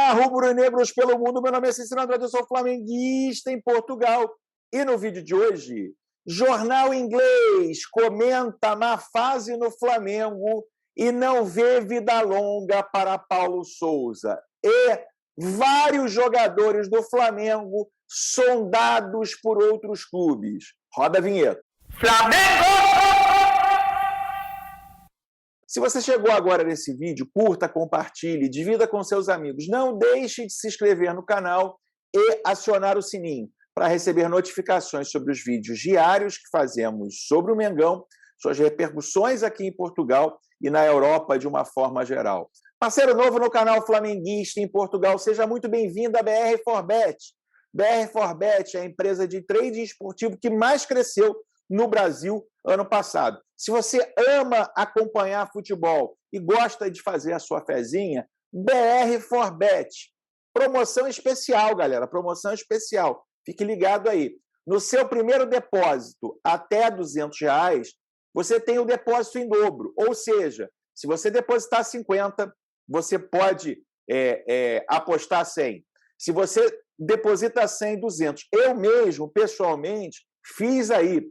Olá, rubro-negros pelo mundo. Meu nome é Cícero Andrade, eu sou flamenguista em Portugal. E no vídeo de hoje, jornal inglês comenta má fase no Flamengo e não vê vida longa para Paulo Sousa. E vários jogadores do Flamengo sondados por outros clubes. Roda a vinheta. Flamengo! Se você chegou agora nesse vídeo, curta, compartilhe, divida com seus amigos. Não deixe de se inscrever no canal e acionar o sininho para receber notificações sobre os vídeos diários que fazemos sobre o Mengão, suas repercussões aqui em Portugal e na Europa de uma forma geral. Parceiro novo no canal Flamenguista em Portugal, seja muito bem-vindo à BR4Bet. BR4Bet é a empresa de trading esportivo que mais cresceu no Brasil ano passado. Se você ama acompanhar futebol e gosta de fazer a sua fezinha, BR4Bet. Promoção especial, galera. Promoção especial. Fique ligado aí. No seu primeiro depósito até R$200, você tem o depósito em dobro. Ou seja, se você depositar 50, você pode apostar 100. Se você deposita 100, 200. Eu mesmo, pessoalmente, fiz aí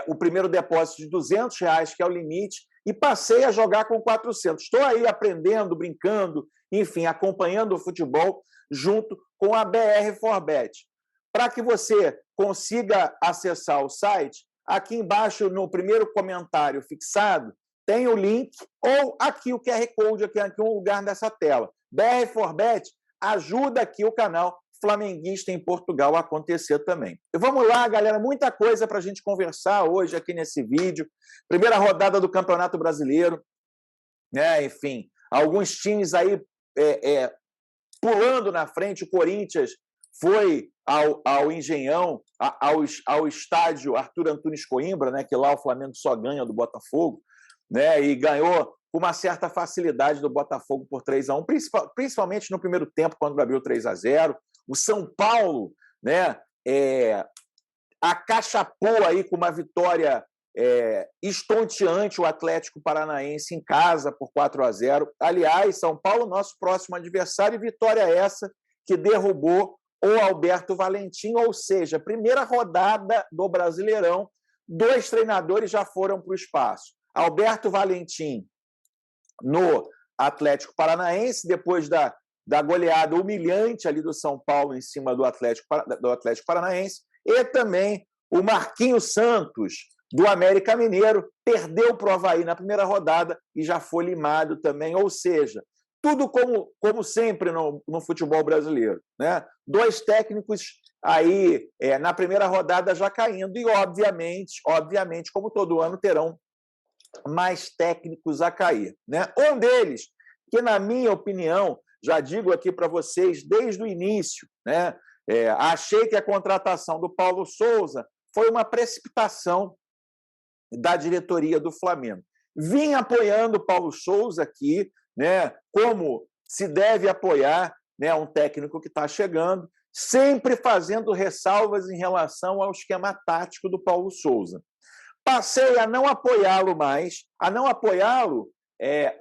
o primeiro depósito de R$200, que é o limite, e passei a jogar com 400. Estou aí aprendendo, brincando, enfim, acompanhando o futebol junto com a BR4Bet. Para que você consiga acessar o site, aqui embaixo, no primeiro comentário fixado, tem o link, ou aqui o QR Code, aqui em um lugar dessa tela. BR4Bet ajuda aqui o canal Flamenguista em Portugal a acontecer também. E vamos lá, galera, muita coisa para a gente conversar hoje aqui nesse vídeo. Primeira rodada do Campeonato Brasileiro, né? Enfim, alguns times aí pulando na frente. O Corinthians foi ao Engenhão, ao estádio Arthur Antunes Coimbra, né? Que lá o Flamengo só ganha do Botafogo, né? E ganhou com uma certa facilidade do Botafogo por 3-1, principalmente no primeiro tempo, quando abriu 3-0. O São Paulo, né, acachapou aí com uma vitória estonteante o Atlético Paranaense em casa por 4-0. Aliás, São Paulo, nosso próximo adversário, e vitória essa que derrubou o Alberto Valentim, ou seja, primeira rodada do Brasileirão, 2 treinadores já foram para o espaço. Alberto Valentim no Atlético Paranaense, depois da goleada humilhante ali do São Paulo em cima do Atlético Paranaense, e também o Marquinhos Santos, do América Mineiro, perdeu para o Avaí na primeira rodada e já foi limado também, ou seja, tudo como sempre no futebol brasileiro, né? 2 técnicos aí na primeira rodada já caindo e, obviamente, como todo ano, terão mais técnicos a cair, né? Um deles, que na minha opinião, já digo aqui para vocês desde o início, né? Achei que a contratação do Paulo Sousa foi uma precipitação da diretoria do Flamengo. Vim apoiando o Paulo Sousa aqui, né? Como se deve apoiar, né, um técnico que está chegando, sempre fazendo ressalvas em relação ao esquema tático do Paulo Sousa. Passei a não apoiá-lo mais,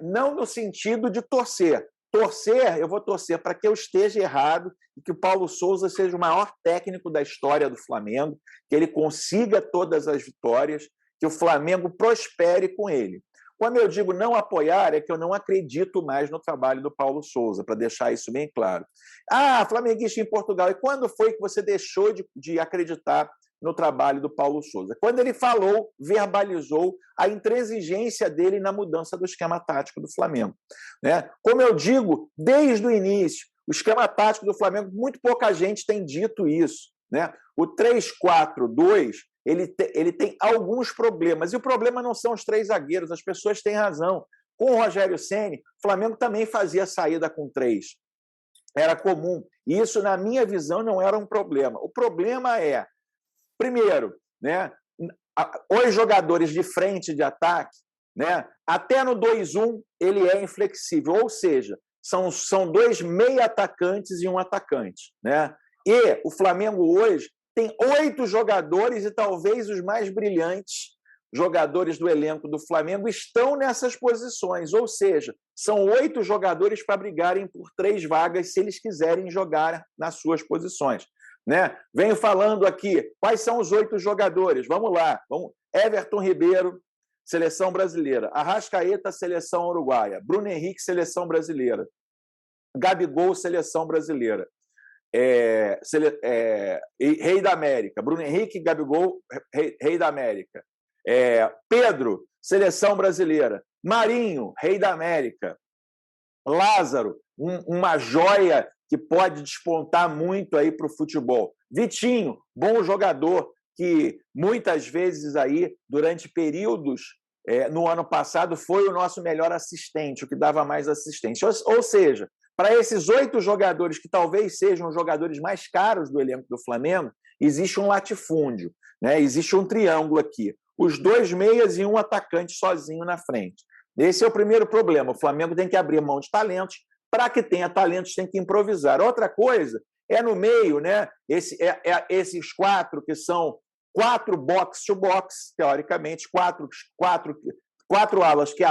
não no sentido de torcer. Eu vou torcer para que eu esteja errado e que o Paulo Sousa seja o maior técnico da história do Flamengo, que ele consiga todas as vitórias, que o Flamengo prospere com ele. Quando eu digo não apoiar, é que eu não acredito mais no trabalho do Paulo Sousa, para deixar isso bem claro. Flamenguista em Portugal, e quando foi que você deixou de acreditar no trabalho do Paulo Sousa? Quando ele verbalizou a intransigência dele na mudança do esquema tático do Flamengo, né? Como eu digo, desde o início, o esquema tático do Flamengo, muito pouca gente tem dito isso, né? O 3-4-2, ele tem alguns problemas, e o problema não são os 3 zagueiros, as pessoas têm razão. Com o Rogério Ceni, o Flamengo também fazia saída com 3. Era comum. E isso, na minha visão, não era um problema. O problema é, primeiro, né, os jogadores de frente de ataque, né, até no 2-1 ele é inflexível, ou seja, são 2 meio atacantes e um atacante, né? E o Flamengo hoje tem 8 jogadores e talvez os mais brilhantes jogadores do elenco do Flamengo estão nessas posições, ou seja, são 8 jogadores para brigarem por 3 vagas se eles quiserem jogar nas suas posições. Né? Venho falando aqui, quais são os 8 jogadores? Vamos lá. Everton Ribeiro, seleção brasileira. Arrascaeta, seleção uruguaia. Bruno Henrique, seleção brasileira. Gabigol, seleção brasileira. Rei da América. Bruno Henrique, Gabigol, rei da América. Pedro, seleção brasileira. Marinho, rei da América. Lázaro, uma joia que pode despontar muito aí para o futebol. Vitinho, bom jogador, que muitas vezes aí, durante períodos, no ano passado, foi o nosso melhor assistente, o que dava mais assistência. Ou seja, para esses 8 jogadores, que talvez sejam os jogadores mais caros do elenco do Flamengo, existe um latifúndio, né? Existe um triângulo aqui. Os 2 meias e um atacante sozinho na frente. Esse é o primeiro problema. O Flamengo tem que abrir mão de talentos. Para que tenha talentos, tem que improvisar. Outra coisa é no meio, né? Esses 4 que são 4 box-to-box, teoricamente, 4 alas que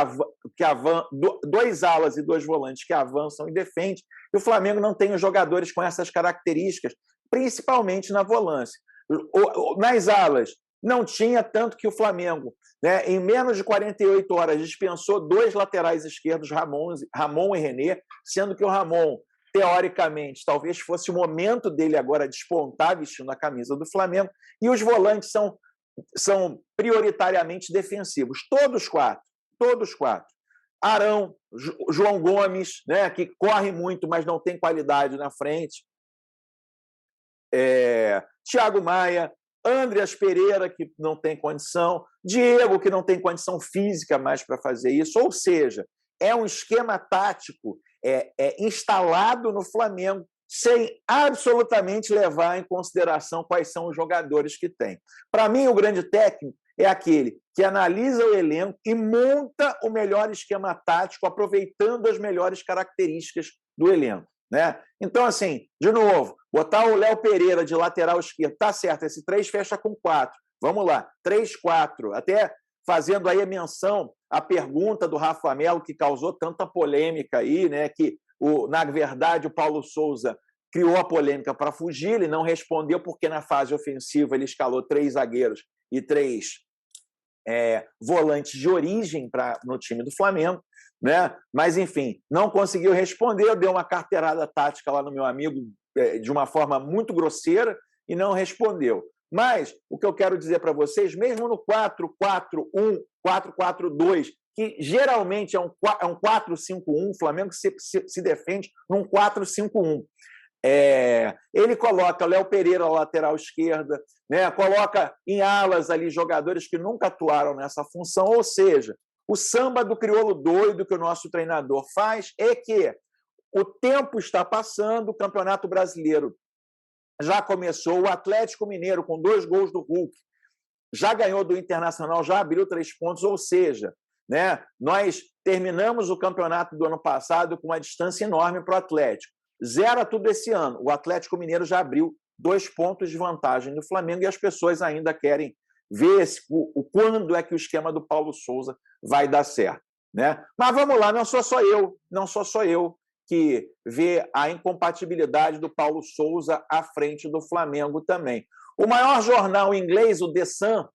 avançam, 2 alas e 2 volantes que avançam e defendem. E o Flamengo não tem os jogadores com essas características, principalmente na volância. Nas alas, não tinha, tanto que o Flamengo, né, em menos de 48 horas, dispensou 2 laterais esquerdos, Ramon e René, sendo que o Ramon, teoricamente, talvez fosse o momento dele agora despontar vestindo a camisa do Flamengo, e os volantes são prioritariamente defensivos, todos 4. Arão, João Gomes, né, que corre muito, mas não tem qualidade na frente, Thiago Maia, Andreas Pereira, que não tem condição, Diego, que não tem condição física mais para fazer isso. Ou seja, é um esquema tático instalado no Flamengo sem absolutamente levar em consideração quais são os jogadores que tem. Para mim, o grande técnico é aquele que analisa o elenco e monta o melhor esquema tático, aproveitando as melhores características do elenco. Né? Então, assim, de novo, botar o Léo Pereira de lateral esquerdo, tá certo, esse 3 fecha com 4. Vamos lá, 3-4. Até fazendo aí a menção à pergunta do Rafa Melo, que causou tanta polêmica aí, né? Que, na verdade, o Paulo Souza criou a polêmica para fugir, ele não respondeu, porque na fase ofensiva ele escalou 3 zagueiros e 3 volantes de origem no time do Flamengo. Né? Mas, enfim, não conseguiu responder, deu uma carteirada tática lá no meu amigo de uma forma muito grosseira e não respondeu. Mas o que eu quero dizer para vocês, mesmo no 4-4-1, 4-4-2, que geralmente é um 4-5-1, o Flamengo se defende num 4-5-1. Ele coloca Léo Pereira na lateral esquerda, né? Coloca em alas ali jogadores que nunca atuaram nessa função, ou seja, o samba do crioulo doido que o nosso treinador faz é que o tempo está passando, o Campeonato Brasileiro já começou, o Atlético Mineiro, com 2 gols do Hulk, já ganhou do Internacional, já abriu 3 pontos, ou seja, né, nós terminamos o campeonato do ano passado com uma distância enorme para o Atlético. Zera tudo esse ano. O Atlético Mineiro já abriu 2 pontos de vantagem do Flamengo e as pessoas ainda querem ver quando é que o esquema do Paulo Souza vai dar certo. Né? Mas vamos lá, não sou só eu que vê a incompatibilidade do Paulo Souza à frente do Flamengo também. O maior jornal inglês, o The Sun,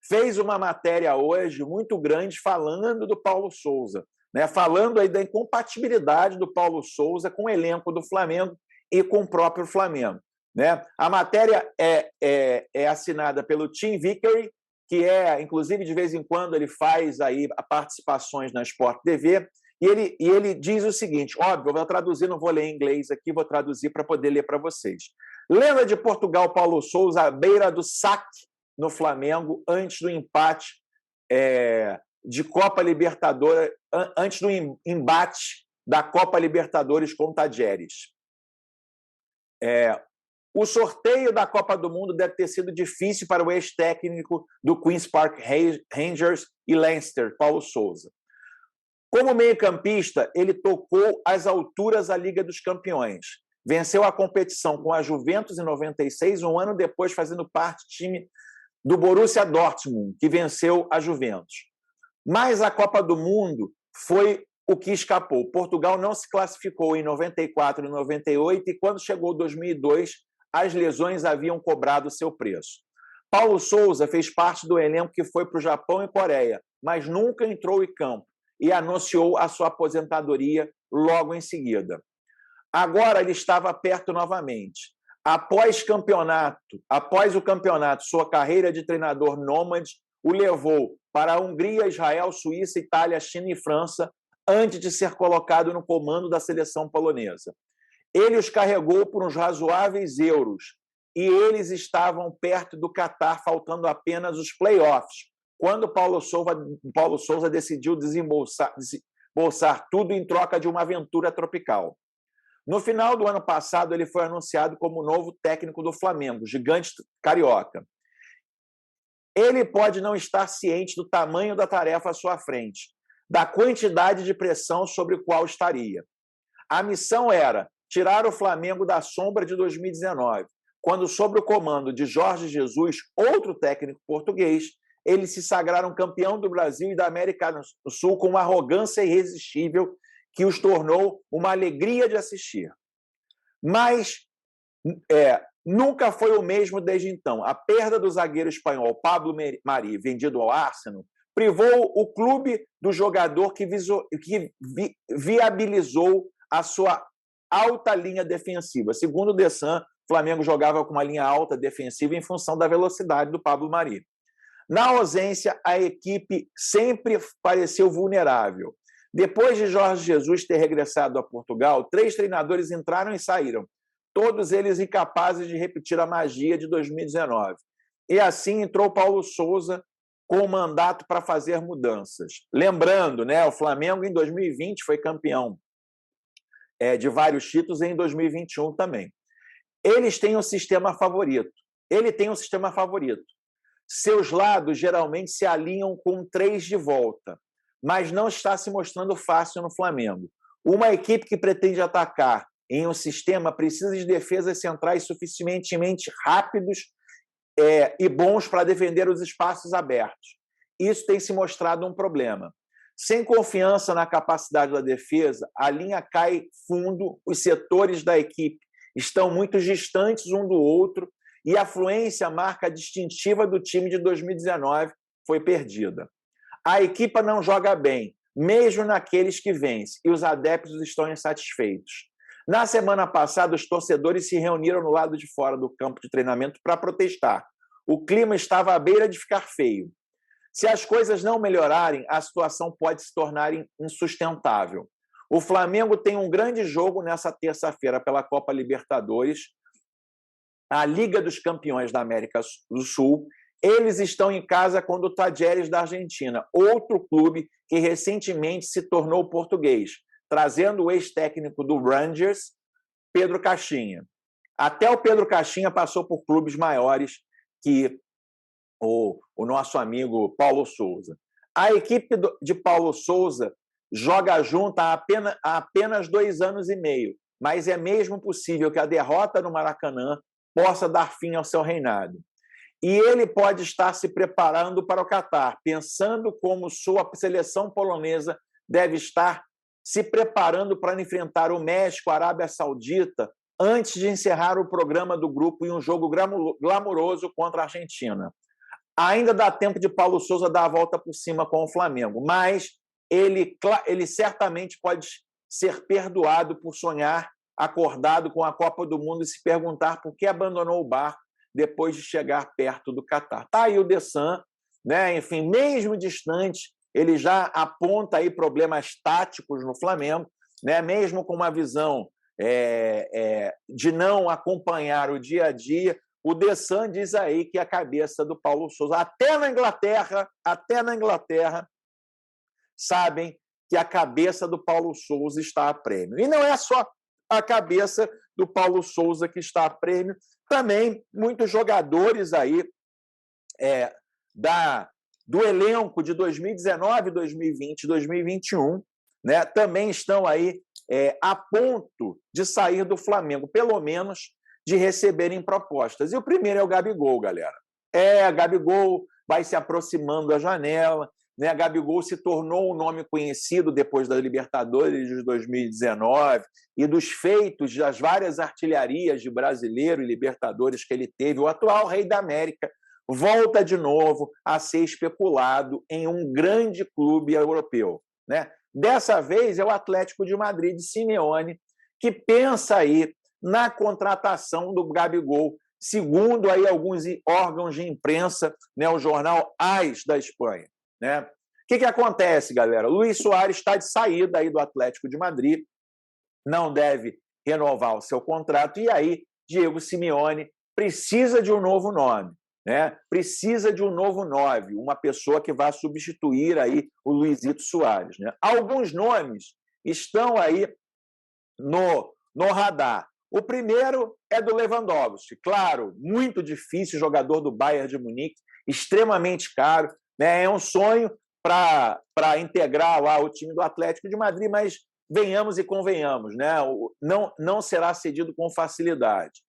fez uma matéria hoje muito grande falando do Paulo Souza, né? Falando aí da incompatibilidade do Paulo Souza com o elenco do Flamengo e com o próprio Flamengo. Né? A matéria é assinada pelo Tim Vickery, que inclusive, de vez em quando, ele faz aí participações na Sport TV, e ele diz o seguinte, óbvio, eu vou traduzir, não vou ler em inglês aqui, vou traduzir para poder ler para vocês. Lenda de Portugal, Paulo Souza, à beira do saque no Flamengo, antes do empate de Copa Libertadores, antes do embate da Copa Libertadores com o Tajeres. O sorteio da Copa do Mundo deve ter sido difícil para o ex-técnico do Queen's Park Rangers e Leinster, Paulo Souza. Como meio-campista, ele tocou às alturas a Liga dos Campeões. Venceu a competição com a Juventus em 96, um ano depois fazendo parte do time do Borussia Dortmund, que venceu a Juventus. Mas a Copa do Mundo foi o que escapou. Portugal não se classificou em 94 e 98 e quando chegou 2002, as lesões haviam cobrado seu preço. Paulo Sousa fez parte do elenco que foi para o Japão e Coreia, mas nunca entrou em campo e anunciou a sua aposentadoria logo em seguida. Agora ele estava perto novamente. Após o campeonato, sua carreira de treinador nômade o levou para a Hungria, Israel, Suíça, Itália, China e França, antes de ser colocado no comando da seleção polonesa. Ele os carregou por uns razoáveis euros e eles estavam perto do Catar, faltando apenas os playoffs, quando Paulo Sousa decidiu desembolsar tudo em troca de uma aventura tropical. No final do ano passado, ele foi anunciado como novo técnico do Flamengo, gigante carioca. Ele pode não estar ciente do tamanho da tarefa à sua frente, da quantidade de pressão sobre o qual estaria. A missão era tirar o Flamengo da sombra de 2019, quando, sob o comando de Jorge Jesus, outro técnico português, eles se sagraram campeão do Brasil e da América do Sul com uma arrogância irresistível que os tornou uma alegria de assistir. Mas nunca foi o mesmo desde então. A perda do zagueiro espanhol Pablo Mari, vendido ao Arsenal, privou o clube do jogador que viabilizou a sua alta linha defensiva. Segundo o Dessan, o Flamengo jogava com uma linha alta defensiva em função da velocidade do Pablo Mari. Na ausência, a equipe sempre pareceu vulnerável. Depois de Jorge Jesus ter regressado a Portugal, 3 treinadores entraram e saíram, todos eles incapazes de repetir a magia de 2019. E assim entrou Paulo Sousa com o mandato para fazer mudanças. Lembrando, o Flamengo em 2020 foi campeão de vários títulos e em 2021 também. Eles têm um sistema favorito. Ele tem um sistema favorito. Seus lados geralmente se alinham com 3 de volta, mas não está se mostrando fácil no Flamengo. Uma equipe que pretende atacar em um sistema precisa de defesas centrais suficientemente rápidos e bons para defender os espaços abertos. Isso tem se mostrado um problema. Sem confiança na capacidade da defesa, a linha cai fundo, os setores da equipe estão muito distantes um do outro e a fluência, marca distintiva do time de 2019, foi perdida. A equipa não joga bem, mesmo naqueles que vencem, e os adeptos estão insatisfeitos. Na semana passada, os torcedores se reuniram no lado de fora do campo de treinamento para protestar. O clima estava à beira de ficar feio. Se as coisas não melhorarem, a situação pode se tornar insustentável. O Flamengo tem um grande jogo nessa terça-feira pela Copa Libertadores, a Liga dos Campeões da América do Sul. Eles estão em casa contra o Talleres da Argentina, outro clube que recentemente se tornou português, trazendo o ex-técnico do Rangers, Pedro Caixinha. Até o Pedro Caixinha passou por clubes maiores que o nosso amigo Paulo Sousa. A equipe de Paulo Sousa joga junto há apenas 2 anos e meio, mas é mesmo possível que a derrota no Maracanã possa dar fim ao seu reinado. E ele pode estar se preparando para o Catar, pensando como sua seleção polonesa deve estar se preparando para enfrentar o México, a Arábia Saudita, antes de encerrar o programa do grupo em um jogo glamouroso contra a Argentina. Ainda dá tempo de Paulo Sousa dar a volta por cima com o Flamengo, mas ele certamente pode ser perdoado por sonhar acordado com a Copa do Mundo e se perguntar por que abandonou o barco depois de chegar perto do Catar. Está aí o Dessan, enfim, mesmo distante, ele já aponta aí problemas táticos no Flamengo, mesmo com uma visão de não acompanhar o dia a dia. O Dessan diz aí que a cabeça do Paulo Sousa, até na Inglaterra, sabem que a cabeça do Paulo Sousa está a prêmio. E não é só a cabeça do Paulo Sousa que está a prêmio, também muitos jogadores aí do elenco de 2019, 2020 e 2021, também estão aí a ponto de sair do Flamengo, pelo menos de receberem propostas. E o primeiro é o Gabigol, galera. Gabigol vai se aproximando da janela, né? Gabigol se tornou um nome conhecido depois da Libertadores de 2019 e dos feitos das várias artilharias de Brasileiro e Libertadores que ele teve. O atual rei da América volta de novo a ser especulado em um grande clube europeu, né? Dessa vez é o Atlético de Madrid de Simeone, que pensa aí na contratação do Gabigol, segundo aí alguns órgãos de imprensa, né, o jornal AS da Espanha, né? O que acontece, galera? Luis Suárez está de saída aí do Atlético de Madrid, não deve renovar o seu contrato, e aí Diego Simeone precisa de um novo nome, né? Precisa de um novo 9, uma pessoa que vá substituir aí o Luizito Suárez, né? Alguns nomes estão aí no radar. O primeiro é do Lewandowski, claro, muito difícil, jogador do Bayern de Munique, extremamente caro, né? É um sonho para integrar lá o time do Atlético de Madrid, mas venhamos e convenhamos, né? Não será cedido com facilidade.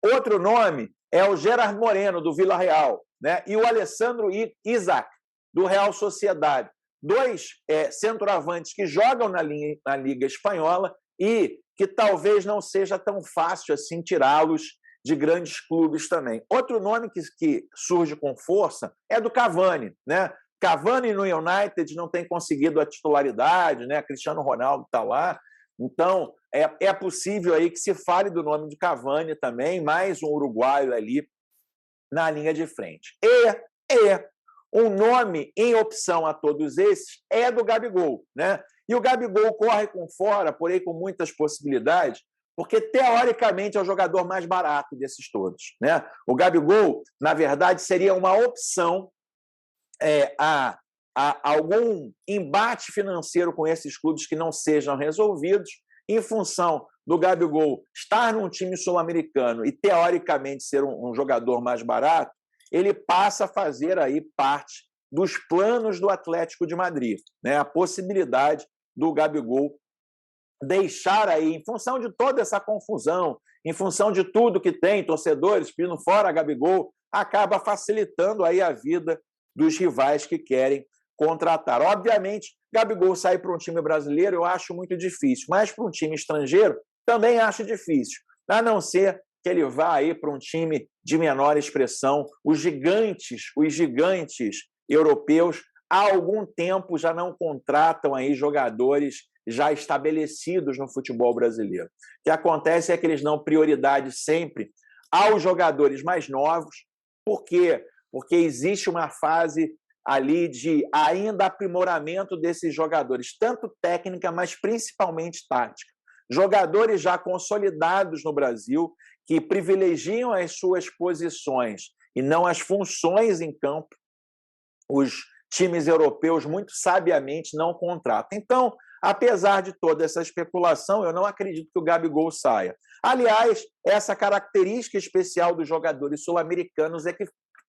Outro nome é o Gerard Moreno, do Villarreal, né? E o Alessandro Isaac, do Real Sociedade. Dois centroavantes que jogam na Liga Espanhola e que talvez não seja tão fácil assim tirá-los de grandes clubes também. Outro nome que surge com força é do Cavani, né? Cavani no United não tem conseguido a titularidade, né? Cristiano Ronaldo está lá. Então, é possível aí que se fale do nome de Cavani também, mais um uruguaio ali na linha de frente. E um nome em opção a todos esses é do Gabigol, né? E o Gabigol corre por aí com muitas possibilidades, porque, teoricamente, é o jogador mais barato desses todos, né? O Gabigol, na verdade, seria uma opção a algum embate financeiro com esses clubes que não sejam resolvidos, em função do Gabigol estar num time sul-americano e, teoricamente, ser um jogador mais barato, ele passa a fazer aí parte dos planos do Atlético de Madrid, né? A possibilidade do Gabigol deixar aí, em função de toda essa confusão, em função de tudo que tem, torcedores pedindo fora Gabigol, acaba facilitando aí a vida dos rivais que querem contratar. Obviamente, Gabigol sair para um time brasileiro eu acho muito difícil, mas para um time estrangeiro também acho difícil, a não ser que ele vá aí para um time de menor expressão. Os gigantes europeus há algum tempo já não contratam aí jogadores já estabelecidos no futebol brasileiro. O que acontece é que eles dão prioridade sempre aos jogadores mais novos. Por quê? Porque existe uma fase ali de ainda aprimoramento desses jogadores, tanto técnica, mas principalmente tática. Jogadores já consolidados no Brasil, que privilegiam as suas posições e não as funções em campo, os times europeus muito sabiamente não contratam. Então, apesar de toda essa especulação, eu não acredito que o Gabigol saia. Aliás, essa característica especial dos jogadores sul-americanos é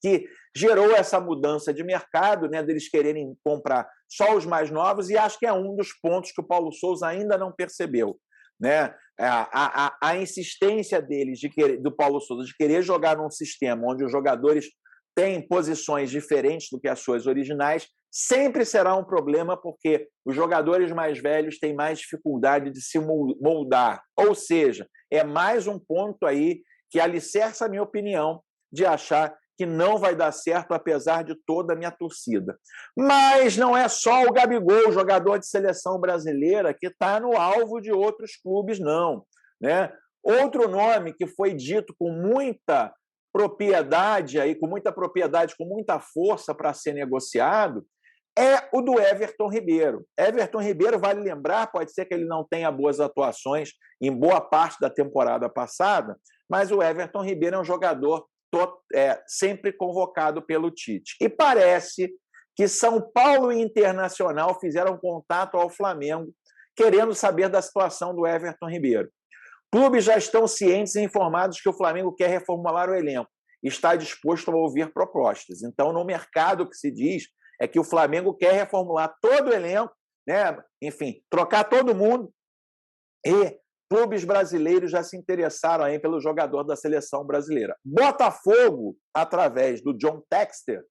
que gerou essa mudança de mercado, né, deles quererem comprar só os mais novos, e acho que é um dos pontos que o Paulo Sousa ainda não percebeu, né? A insistência deles, do Paulo Sousa, de querer jogar num sistema onde os jogadores têm posições diferentes do que as suas originais, sempre será um problema, porque os jogadores mais velhos têm mais dificuldade de se moldar. Ou seja, é mais um ponto aí que alicerça a minha opinião de achar que não vai dar certo, apesar de toda a minha torcida. Mas não é só o Gabigol, jogador de seleção brasileira, que está no alvo de outros clubes, não, né? Outro nome que foi dito com muita propriedade, com muita força para ser negociado, é o do Everton Ribeiro. Everton Ribeiro, vale lembrar, pode ser que ele não tenha boas atuações em boa parte da temporada passada, mas o Everton Ribeiro é um jogador sempre convocado pelo Tite. E parece que São Paulo e Internacional fizeram contato ao Flamengo, querendo saber da situação do Everton Ribeiro. Clubes já estão cientes e informados que o Flamengo quer reformular o elenco e está disposto a ouvir propostas. Então, no mercado, o que se diz é que o Flamengo quer reformular todo o elenco, né? Enfim, trocar todo mundo e clubes brasileiros já se interessaram aí pelo jogador da seleção brasileira. Botafogo, através do John Textor,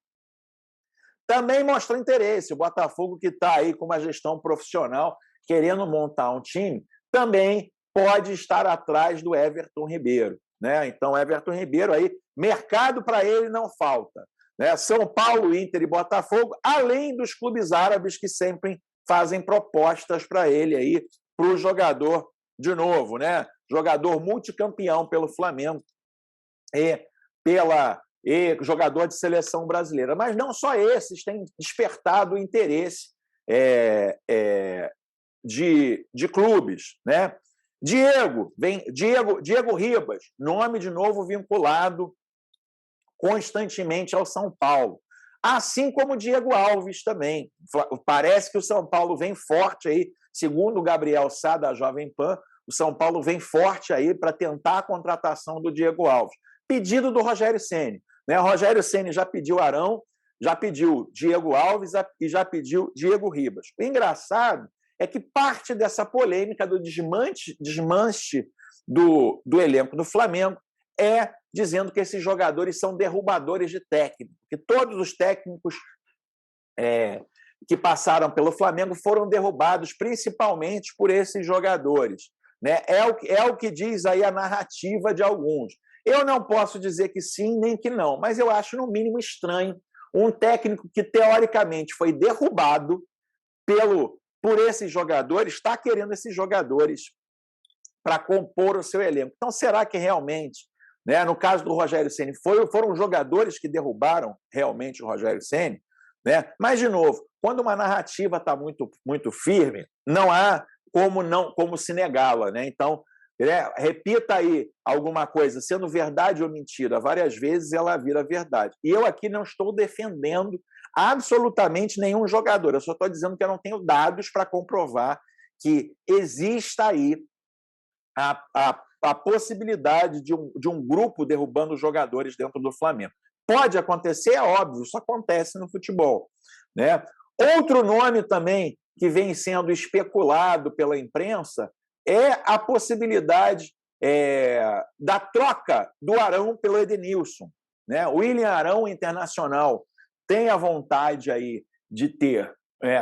também mostrou interesse. O Botafogo, que está aí com uma gestão profissional, querendo montar um time, também pode estar atrás do Everton Ribeiro, né? Então, Everton Ribeiro aí, mercado para ele não falta, né? São Paulo, Inter e Botafogo, além dos clubes árabes que sempre fazem propostas para ele aí, para o jogador de novo, né? Jogador multicampeão pelo Flamengo e jogador de seleção brasileira. Mas não só esses têm despertado o interesse de clubes, né? Diego Ribas, nome de novo vinculado constantemente ao São Paulo. Assim como o Diego Alves também. Parece que o São Paulo vem forte aí, segundo o Gabriel Sá, da Jovem Pan, o São Paulo vem forte aí para tentar a contratação do Diego Alves. Pedido do Rogério Ceni, né? O Rogério Ceni já pediu Arão, já pediu Diego Alves e já pediu Diego Ribas. O engraçado é que parte dessa polêmica do desmanche do elenco do Flamengo é dizendo que esses jogadores são derrubadores de técnico, que todos os técnicos que passaram pelo Flamengo foram derrubados principalmente por esses jogadores, né? É o que diz aí a narrativa de alguns. Eu não posso dizer que sim nem que não, mas eu acho no mínimo estranho um técnico que teoricamente foi derrubado por esses jogadores, está querendo esses jogadores para compor o seu elenco. Então, será que realmente, né, no caso do Rogério Ceni, foram jogadores que derrubaram realmente o Rogério Ceni? Né? Mas, de novo, quando uma narrativa está muito, muito firme, não há como se negá-la, né? Então, repita aí alguma coisa, sendo verdade ou mentira, várias vezes ela vira verdade. E eu aqui não estou defendendo absolutamente nenhum jogador, eu só estou dizendo que eu não tenho dados para comprovar que exista aí a possibilidade de um grupo derrubando jogadores dentro do Flamengo. Pode acontecer, é óbvio, isso acontece no futebol, né? Outro nome também que vem sendo especulado pela imprensa é a possibilidade da troca do Arão pelo Edenilson, né? O William Arão, Internacional, tem a vontade aí de ter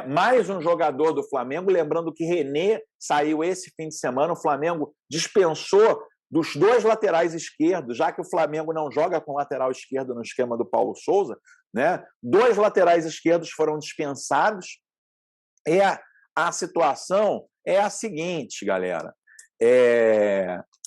mais um jogador do Flamengo, lembrando que René saiu esse fim de semana, o Flamengo dispensou dos dois laterais esquerdos, já que o Flamengo não joga com lateral esquerdo no esquema do Paulo Souza, né? 2 laterais esquerdos foram dispensados. A situação é a seguinte, galera.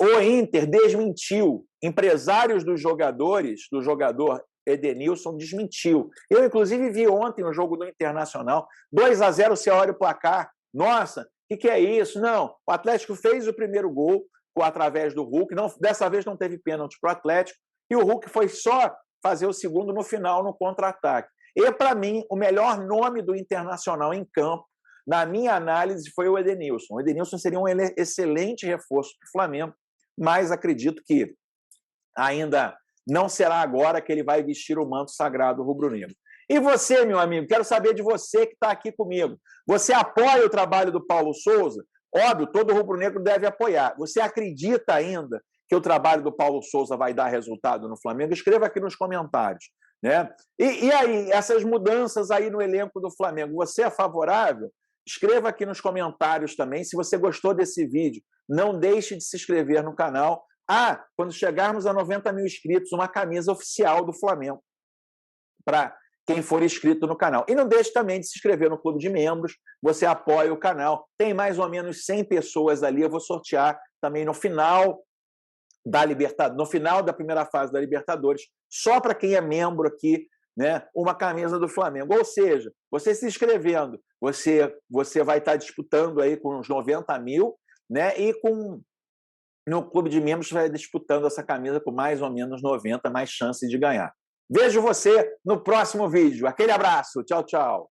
O Inter desmentiu, empresários dos jogadores, do jogador Edenilson, desmentiu. Eu, inclusive, vi ontem no jogo do Internacional, 2-0, você olha o placar, nossa, o que é isso? Não, o Atlético fez o primeiro gol através do Hulk, dessa vez não teve pênalti para o Atlético, e o Hulk foi só fazer o segundo no final, no contra-ataque. E, para mim, o melhor nome do Internacional em campo, na minha análise, foi o Edenilson. O Edenilson seria um excelente reforço para o Flamengo, mas acredito que ainda não será agora que ele vai vestir o manto sagrado rubro-negro. E você, meu amigo, quero saber de você que está aqui comigo. Você apoia o trabalho do Paulo Souza? Óbvio, todo rubro-negro deve apoiar. Você acredita ainda que o trabalho do Paulo Souza vai dar resultado no Flamengo? Escreva aqui nos comentários, né? E aí, essas mudanças aí no elenco do Flamengo, você é favorável? Escreva aqui nos comentários também. Se você gostou desse vídeo, não deixe de se inscrever no canal. Quando chegarmos a 90 mil inscritos, uma camisa oficial do Flamengo para quem for inscrito no canal. E não deixe também de se inscrever no Clube de Membros, você apoia o canal. Tem mais ou menos 100 pessoas ali, eu vou sortear também no final no final da primeira fase da Libertadores, só para quem é membro aqui, né, uma camisa do Flamengo. Ou seja, você se inscrevendo, você vai estar disputando aí com uns 90 mil, né, e no Clube de Membros você vai disputando essa camisa com mais ou menos 90, mais chances de ganhar. Vejo você no próximo vídeo. Aquele abraço. Tchau, tchau.